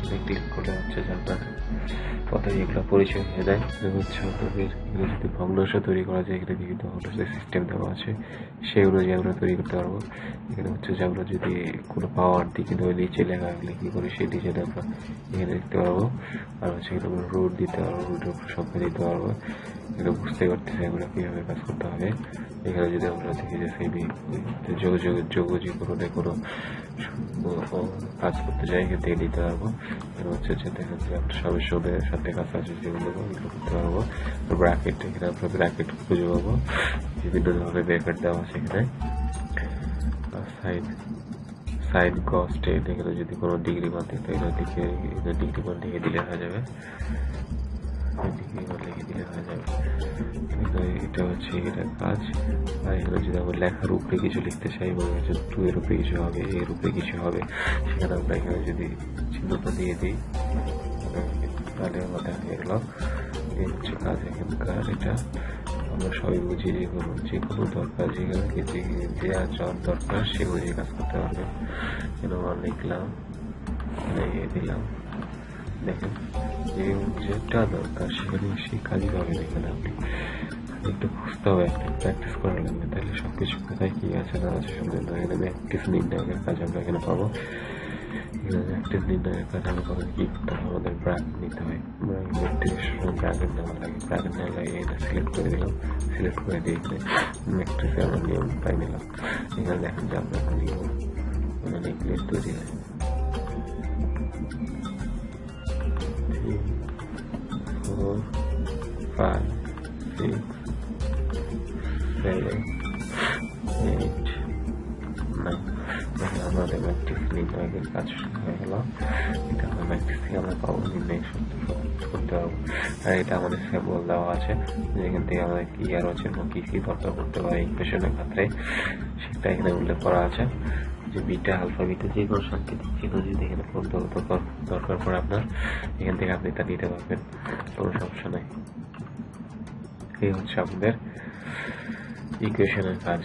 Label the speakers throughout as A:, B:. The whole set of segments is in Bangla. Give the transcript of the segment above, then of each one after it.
A: এখানে ক্লিক করলে হচ্ছে যে আপনার প্রথমে এগুলো পরিচয় হয়ে যায়। হচ্ছে আপনাদের এগুলো যদি ভগ্নাংশ তৈরি করা যায়, এখানে বিভিন্ন ভগ্নাংশের সিস্টেম দেওয়া আছে, সেই অনুযায়ী আমরা তৈরি করতে পারবো। এখানে হচ্ছে যে আমরা যদি কোনো পাওয়ার দিকে নিচে লেখা রাখলে কি করে সেই ডিজাইন আমরা এখানে দেখতে পারবো। আর হচ্ছে এখানে আমরা রুট দিতে পারবো, রুটের উপর সংখ্যা দিতে পারবো। এগুলো বুঝতে পারতেছি আমরা কীভাবে কাজ করতে হবে। এখানে যদি আমরা দেখি যে সেই যোগজীকরণে কোনো কাজ করতে চাই, এখান থেকে নিতে পারবো। এখানে হচ্ছে যে দেখেন যে আমরা সদস্যদের সাথে কাজ আছে যেগুলো এগুলো করতে পারবো। ব্র্যাকেট, এখানে আমরা ব্র্যাকেট খুঁজে পাবো, বিভিন্ন ধরনের ব্র্যাকেট দেওয়া আছে এখানে। সাইন কস টেন, এখানে যদি কোনো ডিগ্রি মান দিতে ডিগ্রি মান লিখে দিলে হয়ে যাবে, এটা হচ্ছে এটা কাজ। আর এখানে যদি আমরা লেখার উপরে কিছু লিখতে চাই, এবং 2 এর উপরে কিছু হবে, এর উপরে কিছু হবে, সেখানে আমরা এখানে যদি চিহ্নটা দিয়ে দিই তাহলে আমাদের হয়ে গেল। এই হচ্ছে কাজ এখানকার। এটা আমরা সবাই বুঝি যে কোনো দরকার, যেখানে যাওয়ার দরকার সে বুঝে কাজ করতে পারবে। এখানে লিখলাম, দিলাম, দেখেন যেটা দরকার সেখানে সেই কাজই পাবেন। এখানে আপনি একটু খুঁজতে হবে, একটা প্র্যাকটিস করা লাগবে, তাহলে সবকিছু কোথায় কি আছে না আছে সব জানতে হবে। এখানে ম্যাট্রিক্স নির্ণায়কের কাজ আমরা এখানে পাবো। এখানে ম্যাট্রিক্স নির্ণায়কের কাজ আমরা পাবো কি করতে হবে, আমাদের ব্র্যাকেট নিতে হয়। ম্যাট্রিক্স ব্র্যাকেট নেওয়া লাগে, ব্র্যাকেট নেওয়া লাগে। এটা সিলেক্ট করে দিলাম, সিলেক্ট করে দিয়ে এখানে ম্যাট্রিক্সে আমরা নিয়ম পাই নিলাম। এখানে দেখেন যে আমরা নিয়ম মানে ক্লিক তৈরি হয়। 4 5 6 7 8 9 দেখেন আমাদের ম্যাট্রিক্স নির্ণয়ের কাজ হয়ে গেল। এটা আমরা ম্যাট্রিক্স থেকে আমরা পাবো নির্ণয় করতে পারবো। আর এটা আমাদের সিম্বল দেওয়া আছে, যেখান থেকে আমাদের কি আর হচ্ছে কি কি দরকার করতে পারে ইকুয়েশনের ক্ষেত্রে, সেটা এখানে উল্লেখ করা আছে। যে বিটা আলফা বিটা যে কোনো সাংকেতিক চিহ্ন যদি এখানে দরকার পড়ে আপনার, এখান থেকে আপনি তা নিতে পারবেন, কোনো সমস্যা নাই। এই হচ্ছে আমাদের ইকুয়েশনের কাজ।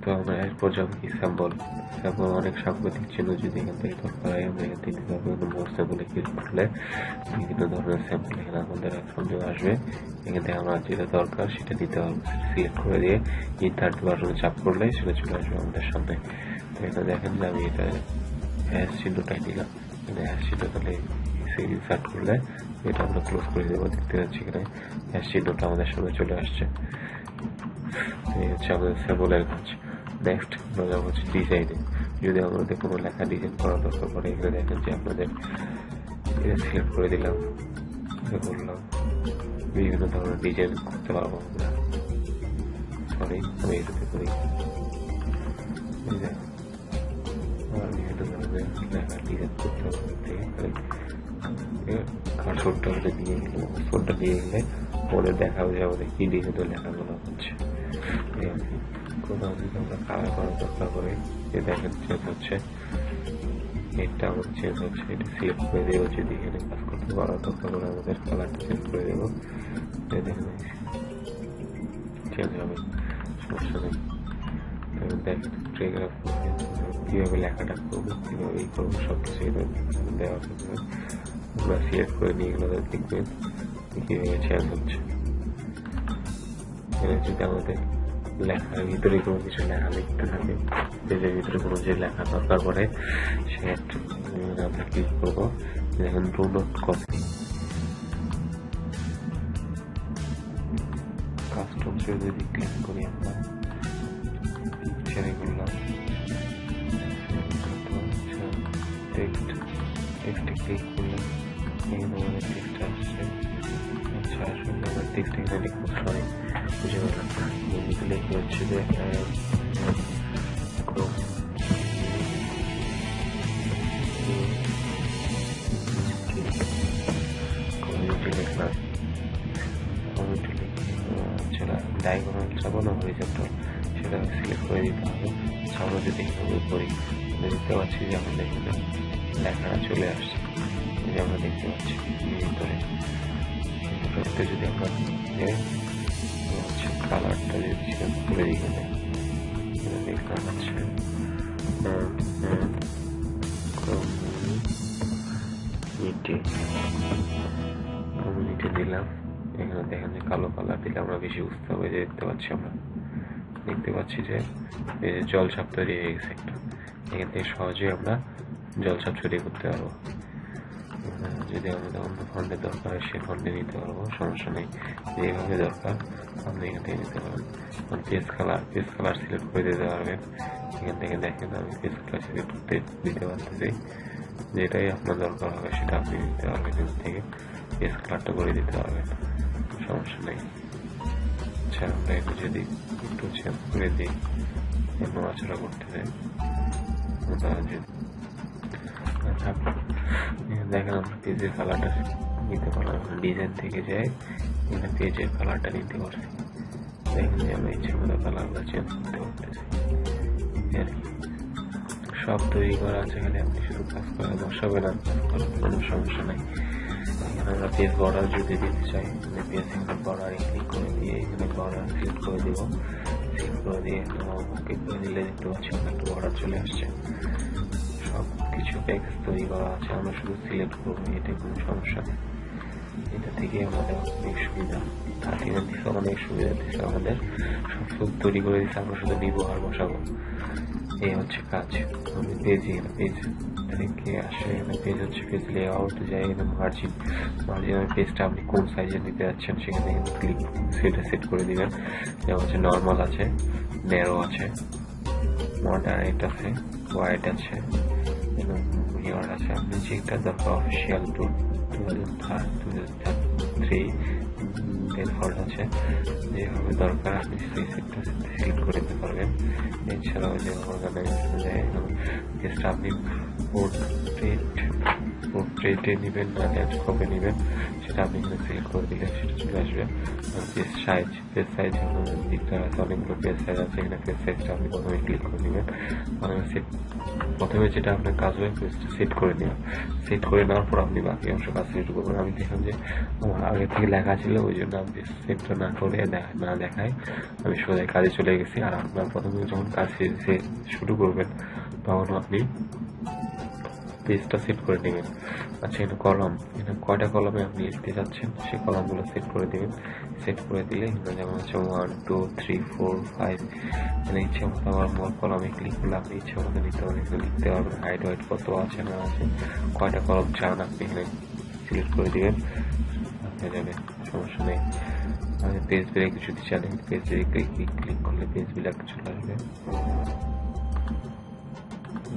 A: তো আমরা এরপর যাবো কি স্যাম্পল। অনেক সাংকেতিক চিহ্ন যদি এখান থেকে দরকার হয় আমরা এখান থেকে নিতে পারবো। মোর স্যাম্পলে ক্লিক করলে বিভিন্ন ধরনের স্যাম্পল এখানে আমাদের সংযোগ আসবে। এখান থেকে আমরা যেটা দরকার সেটা দিতে পারবো, সিলেক্ট করে দিয়ে ইন্টার বাটনে চাপ করলে সেটা চলে আসবে আমাদের সামনে। তো এটা দেখেন যে আমি এটা হ্যাশ চিহ্নটাই দিলাম, হ্যাশ চিহ্ন তাহলে ইনসার্ট করলে এটা আমরা ক্লোজ করে দেবো। দেখতে পাচ্ছি এখানে হ্যাশ চিহ্নটা আমাদের সামনে চলে আসছে। এই হচ্ছে আমাদের স্যাম্পলের কাজ। নেক্সট আমরা যাবো হচ্ছে ডিজাইনে। যদি আমাদের কোনো লেখা ডিজাইন করা দরকার পড়ে, এখানে দেখেন যে আপনাদের এটা সিলেক্ট করে দিলাম, করলাম, বিভিন্ন ধরনের ডিজাইন করতে পারবো আমরা। সরি আমি এটাতে করি, আমার বিভিন্ন ধরনের লেখা ডিজাইন করতে হবে। কার্সরটা দিয়ে গেলে কার্সরটা দিয়ে গেলে পরে দেখাও যে আমাদের কি ডিজাইনে লেখাগুলো হচ্ছে। কোথাও যদি আমরা কালার করার দরকার পড়ে, যে দেখেন চেঞ্জ হচ্ছে, এটা আমাদের চেঞ্জ হচ্ছে, এটা সিলেক্ট করে দেবো। যদি এখানে কাজ করতে পারার দরকার পড়ে আমাদের কালারটা চেঞ্জ করে দেবো, দেখেন চেঞ্জ হবে, সমস্যা নেই। দেখেন ট্রেগ্রাফ কীভাবে লেখাটা করবো, কীভাবে এই করবো, সব কিছু দেওয়া থাকবে। আমরা সিলেক্ট করে নিয়ে গেলে দেখবেন কীভাবে চেঞ্জ হচ্ছে। যদি আমাদের লেখার ভিতরে কোনো কিছু লেখা লিখতে থাকে, পেজের ভিতরে কোনো যে লেখা দরকার পড়ে, সে আমরা ক্লিক করবো। দেখেন ডু নট কপি, কাস্টমসে যদি ক্লিক করি আমরা পিকচারে করলাম, টেক্সটে ক্লিক করলাম, এখানে আমাদের টেক্সট আসছে। আচ্ছা আসলে আমরা টেক্সট এখানে লিখবো, সরি বুঝে গেলাম। লিখে হচ্ছে যে কমিউনিটি লিখলাম, কমিউনিটি ডায়াগোনাল যাবো না হরিজন্টাল, সেটা সিলেক্ট করে দিতে হবে। আমরা যদি এইভাবে করি দেখতে পাচ্ছি যে আমাদের এখানে লেখাটা চলে আসছে, যে আমরা দেখতে পাচ্ছি ভিতরে। যদি আমরা কালারটা যদি চেঞ্জ করে দিই, এখানে দেখলাম হচ্ছে কমিউনিটি দিলাম। এখানে দেখেন যে কালো কালার দিলে আমরা বেশি বুঝতে হবে, যে দেখতে পাচ্ছি যে জলছাপ তৈরি হয়ে গেছে একটা। এখান থেকে সহজেই আমরা জলছাপ ছড়িয়ে করতে পারবো। যদি আমাদের অন্য ফন্টের দরকার হয় সেই ফন্টে নিতে পারবো, সমস্যা নেই। যেভাবে দরকার আপনি এখান থেকে নিতে পারবেন। পেজ কালার সিলেক্ট করে দিতে পারবেন। এখান থেকে দেখেন আমি পেজ কালার সিলেক্ট করতে দিতে পারতেছি, যেটাই আপনার দরকার হবে সেটা আপনি দিতে পারবেন। এখান থেকে পেজ কালারটা করে দিতে পারবেন, সমস্যা নেই। আচ্ছা, আমরা এটা যদি একটু চেঞ্জ করে দিই, নড়াচড়া করতে চাই, দেখেন আমরা পেজের কালারটা নিতে পারলাম। ডিজাইন থেকে যাই, এখানে পেজের কালারটা নিতে পারছি। দেখেন যে আমরা ইচ্ছে মতো কালারগুলো চেঞ্জ করতে পারতেছি। সব তৈরি করা আছে, খালি আপনি শুধু কাজ করে বসাবেন, আর কোনো সমস্যা নাই। এখানে আমরা পেজ বর্ডার যদি দিতে চাই, পেজ এখানে বর্ডার ক্লিক করে দিয়ে এখানে বর্ডার সিলেক্ট করে দেবো। সিলেক্ট করে দিয়ে ওকে করে দিলে দেখতে পাচ্ছি আমরা একটা বর্ডার চলে আসছে। সব কিছু প্যাকেজ তৈরি করা আছে, আমরা শুধু সিলেক্ট করবো, এটা কোনো সমস্যা নেই। এটা থেকে আমাদের অনেক সুবিধা, অনেক সুবিধা দিচ্ছে আমাদের। সব তৈরি করে দিচ্ছে, আমরা শুধু ব্যবহার বসাবো। এই হচ্ছে কাজ। আমি পেজ থেকে আসে, পেজ হচ্ছে পেজ লেআউট যাই, মার্জিনের পেজটা আপনি কোন সাইজে নিতে যাচ্ছেন সেখানে ক্লিক সেট করে দিবেন। যেমন হচ্ছে নর্মাল আছে, ন্যারো আছে, মডারেট আছে, ওয়াইড আছে এবং মিরর আছে। আপনি যেটা দরকার অফিসিয়াল 2003 ডিফল্ট আছে, যেভাবে দরকার আপনি সেই সেটটা সিলেক্ট করে দিতে পারবেন। এছাড়াও যে অর্গানাইজেশন যায়, আপনি পোর্ট্রেটে নেবেন না ল্যান্ডস্কেপে নেবেন সেটা আপনি এখানে সিলেক্ট করে দিলে সেটা চলে আসবে। পেজ সাইজ দিকটা আছে, অনেকগুলো পেজ সাইজ আছে। এখানে পেজ সাইজটা আপনি প্রথমে ক্লিক করে নেবেন। প্রথমে যেটা আপনার কাজ হবে পেজটা সেট করে নেওয়া। সেট করে নেওয়ার পর আপনি বাকি অংশ কাজ শুরু করবেন। আমি দেখলাম যে আমার আগে থেকে লেখা ছিল, ওই জন্য আমি সেটটা না করে না দেখাই আমি সোজাই কাজে চলে গেছি। আর আপনার প্রথমে যখন কাজ শুরু করবেন তখন আপনি পেজটা সেট করে নেবেন। আচ্ছা, এখানে কলাম, এখানে কয়টা কলামে আপনি লিখতে চাচ্ছেন সেই কলামগুলো সেট করে দেবেন। সেট করে দিলে এখানে যেমন হচ্ছে 1 2 3 4 5, মানে ইচ্ছে মতো আমার কলামে ক্লিক করলে আপনি ইচ্ছে মতো নিতে পারেন, লিখতে পারবেন। হাইট ওয়াইট কত আছে না আছে, কয়টা কলাম চান আপনি এখানে সিলেক্ট করে দিবেন, হয়ে যাবে, সমস্যা নেই। আমি পেজ ব্রেক যদি চান, পেজ ব্রেকে ক্লিক করলে পেজ ব্রেক চলে আসবে।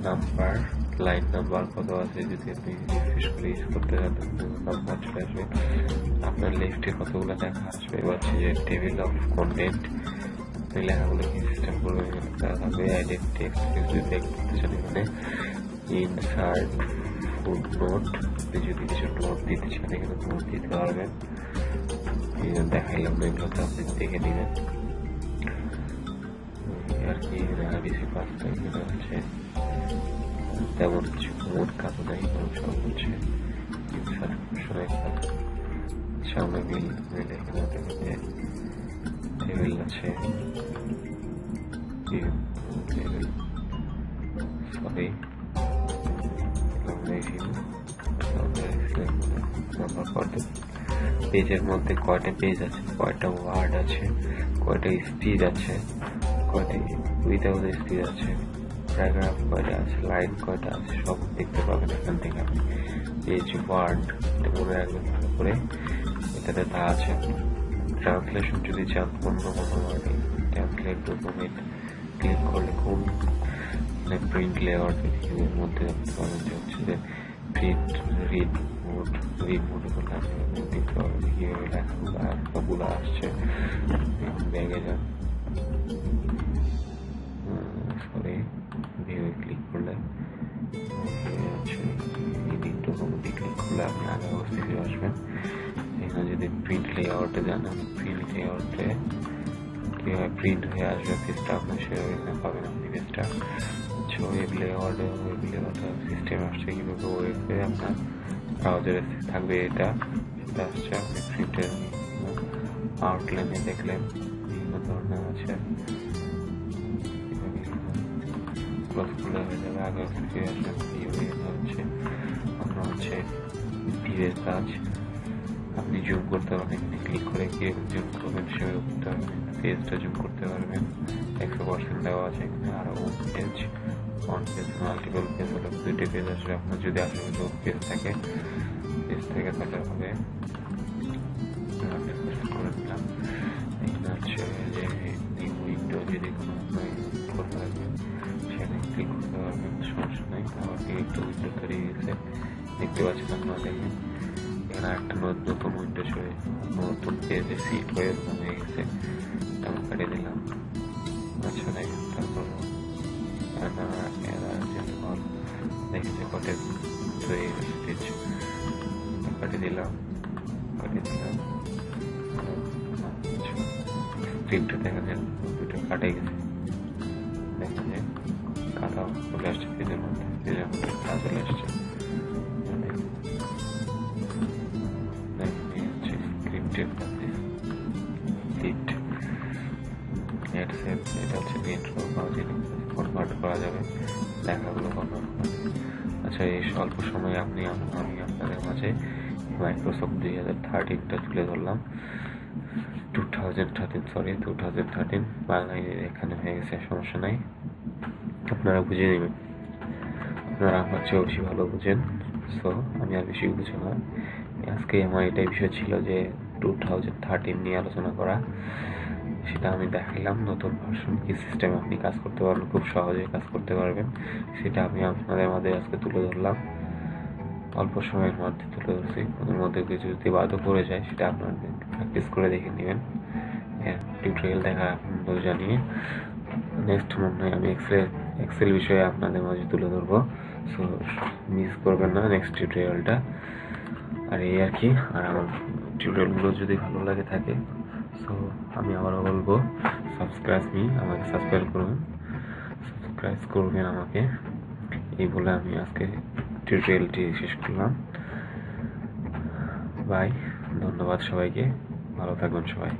A: নাম্বার, লাইন নাম্বার কত আছে যদি আপনি রিফ্রেশ করে ইউজ করতে চান, নাম্বার চলে আসবে। আপনার লেফটে কতগুলো লেখা আসবে, হচ্ছে যে টেবিল অফ কন্টেন্ট, আপনি লেখাগুলো কি সিস্টেম করবেন থাকবে। আইডেন্টি যদি দেখতে চান, এখানে ইনসার্ট ফুড নোট, আপনি যদি কিছু নোট দিতে চান এখানে নোট দিতে পারবেন। দেখাইলাম এগুলোতে আপনি দেখে নেবেন আর কি। বেশি কাজটা এখানে হচ্ছে তেমন কিছু মোট কাজ নাই, সব হচ্ছে সামনে মিলে এখানে টেবিল আছে, সরি পেজের মধ্যে কয়টা পেজ আছে, কয়টা ওয়ার্ড আছে, কয়টা স্পিচ আছে, কয়টা উইদাউট স্পিচ আছে, প্যারাগ্রাফ কয়টা আছে, লাইন কয়টা আছে, সব দেখতে পাবেন এখান থেকে। আপনি পেজ ওয়ার্ড এটা মনে রাখবেন ভালো করে, এটাতে তা আছে। ট্রান্সলেশন যদি চান অন্য কোনো ওয়ার্ডে, ট্রান্সলেট ডকুমেন্ট ক্লিক করলে কোন প্রিন্ট লেআউট এর মধ্যে দেখতে পাবেন যে হচ্ছে যে প্রিন্ট রিড মোড করলে আপনি দেখতে পাবেন কীভাবে লেখাগুলো আসছে। ব্যাগে যান, সরি ভিউয়ে ক্লিক করলে হচ্ছে এডিট ডকুমেন্টে ক্লিক করলে আপনি আগে অবস্থিত আসবেন। এখানে যদি প্রিন্ট লেআউটে যান, প্রিন্ট লেআউটে কীভাবে প্রিন্ট হয়ে আসবে পেজটা আপনি সেভাবে এখানে পাবেন আপনি পেজটা। ওয়েব লেআউটে সিস্টেম আসছে কীভাবে ওয়েবে আপনার ব্রাউজারে থাকবে, এটা আসছে। আপনি প্রিন্টের আউটলাইনে দেখলেন বিভিন্ন ধরনের আছে, ক্লোজ খুলে হয়ে যাবে। আগে ফিরে আসবেন হচ্ছে আমরা হচ্ছে প্রিভিয়াস কাজ আপনি জুম করতে পারবেন, ক্লিক করে কিরকম জুম করবেন সেভাবে করতে পারবেন। পেজটা জুম করতে পারবেন, 100% দেওয়া আছে এখানে। আর home page, on page, multiple page হলে 2টি পেজ আসবে। আপনার যদি আশেপাশে পেজ থাকে, পেজ থেকে তাহলে হবে। আমি করে দিলাম। এখানে হচ্ছে যে নিউ উইন্ডো যদি কোনো করতে পারবেন সেখানে ক্লিক করতে পারবেন, সমস্যা নেই। আমার একটা উইন্ডো তৈরি হয়েছে, দেখতে পাচ্ছেন আপনারা। দেখেন এখানে একটা নতুন উইন্ডো চলে, নতুন পেজে সিট হয়ে হয়ে গেছে। আমি কাটিয়ে দিলাম। আচ্ছা দেখেন, তারপর দেখেন যে কটে তৈরি হয়েছে পেজ। কাটিয়ে দিলাম। স্ক্রিপ্টে দেখা যায় দুটো কাটে গেছে। দেখা যায় কাটা চলে আসছে পেজের মধ্যে, কাজ চলে আসছে। স্ক্রিপ্টের মধ্যে সিট এটা হচ্ছে ইন্ট্রো কনভার্ট করা যাবে, লেখাগুলো কনভার্ট করা যাবে। আচ্ছা, এই স্বল্প সময়ে আমি আপনাদের মাঝে মাইক্রোসফট 2013টা তুলে ধরলাম। 2013 বাংলায় এখানে হয়ে গেছে, সমস্যা নাই, আপনারা বুঝে নেবেন। আপনারা আমার চেয়েও বেশি ভালো বুঝেন, সো আমি আর বেশি বুঝে না। আজকে আমার এটাই বিষয় ছিল যে 2013 নিয়ে আলোচনা করা। সেটা আমি দেখাইলাম, নতুন ভার্সন কি সিস্টেমে আপনি কাজ করতে পারবেন, খুব সহজে কাজ করতে পারবেন, সেটা আমি আপনাদের মাঝে আজকে তুলে ধরলাম। অল্প সময়ের মধ্যে তুলে ধরছি, ওদের মধ্যে কিছু যদি বাদও পড়ে যায় সেটা আপনারা প্র্যাকটিস করে দেখে নেবেন। টিউটোরিয়াল দেখা আপনাদের জানিয়ে নেক্সট মনে হয় আমি এক্সেল বিষয়ে আপনাদের মাঝে তুলে ধরবো, সো মিস করবেন না নেক্সট টিউটোরিয়ালটা। আর এই আর কি। আর আমার টিউটোরিয়ালগুলো যদি ভালো লাগে থাকে, সো আমি আবারও বলবো আমাকে সাবস্ক্রাইব করবেন আমাকে। এই বলে আমি আজকে টিউটোরিয়ালটি শেষ করলাম। বাই, ধন্যবাদ সবাইকে, ভালো থাকবেন সবাই।